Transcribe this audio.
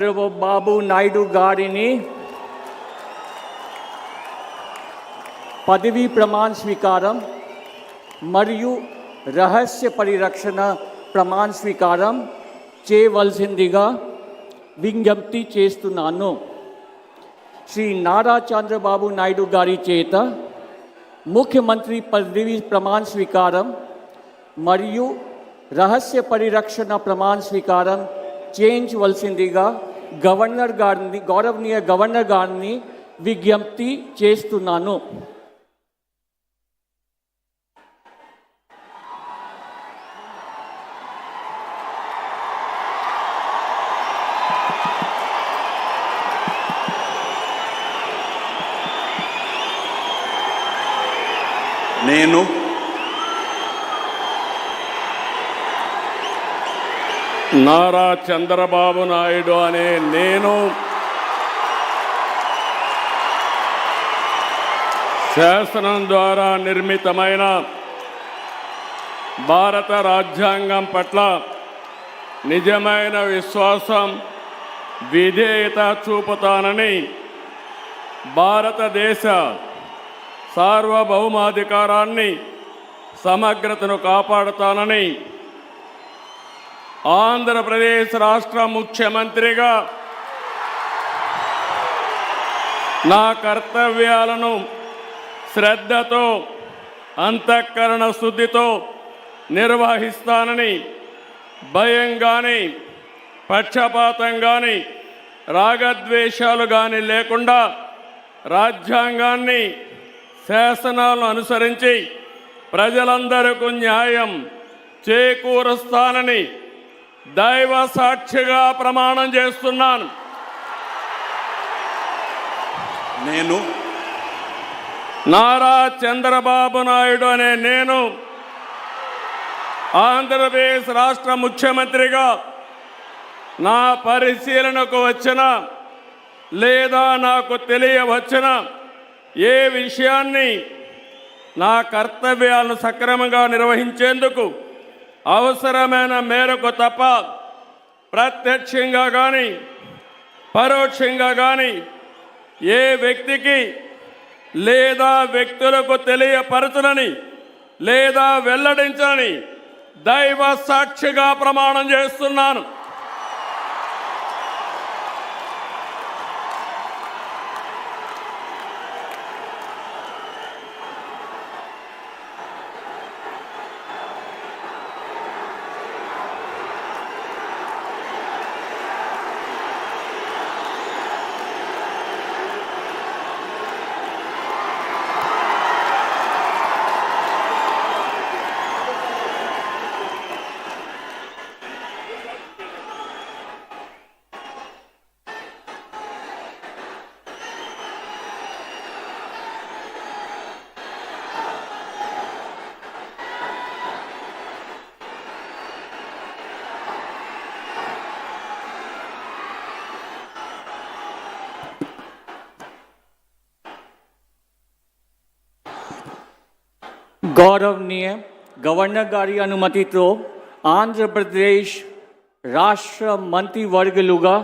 బాబు నాయుడు గారిని పదవీ ప్రమాణ స్వీకారం మరియు రహస్య పరిరక్షణ ప్రమాణ స్వీకారం చేయవలసిందిగా విజ్ఞప్తి చేస్తున్నాను. శ్రీ నారా చంద్రబాబు నాయుడు గారి చేత ముఖ్యమంత్రి పదవీ ప్రమాణ స్వీకారం మరియు రహస్య పరిరక్షణ ప్రమాణ స్వీకారం చేయించవలసిందిగా గవర్నర్ గారిని గౌరవనీయ గవర్నర్ గారిని విజ్ఞప్తి చేస్తున్నాను. నేను నారా చంద్రబాబు నాయుడు అనే నేను శాసనం ద్వారా నిర్మితమైన భారత రాజ్యాంగం పట్ల నిజమైన విశ్వాసం, విధేయత చూపుతానని, భారతదేశ సార్వభౌమాధికారాన్ని సమగ్రతను కాపాడుతానని, ఆంధ్రప్రదేశ్ రాష్ట్ర ముఖ్యమంత్రిగా నా కర్తవ్యాలను శ్రద్ధతో, అంతఃకరణ శుద్ధితో నిర్వహిస్తానని, భయం కానీ, పక్షపాతం కానీ, రాగద్వేషాలు కానీ లేకుండా రాజ్యాంగాన్ని, శాసనాలను అనుసరించి ప్రజలందరికీ న్యాయం చేకూరుస్తానని దైవ సాక్షిగా ప్రమాణం చేస్తున్నాను. నేను నారా చంద్రబాబు నాయుడు అనే నేను ఆంధ్రప్రదేశ్ రాష్ట్ర ముఖ్యమంత్రిగా నా పరిశీలనకు వచ్చిన లేదా నాకు తెలియవచ్చిన ఏ విషయాన్ని నా కర్తవ్యాలను సక్రమంగా నిర్వహించేందుకు అవసరమైన మేరకు తప్ప ప్రత్యక్షంగా కానీ పరోక్షంగా కానీ ఏ వ్యక్తికి లేదా వ్యక్తులకు తెలియపరచనని లేదా వెల్లడించని దైవ సాక్షిగా ప్రమాణం చేస్తున్నాను. గౌరవనీయ గవర్నర్ గారి అనుమతితో ఆంధ్రప్రదేశ్ రాష్ట్ర మంత్రివర్గులుగా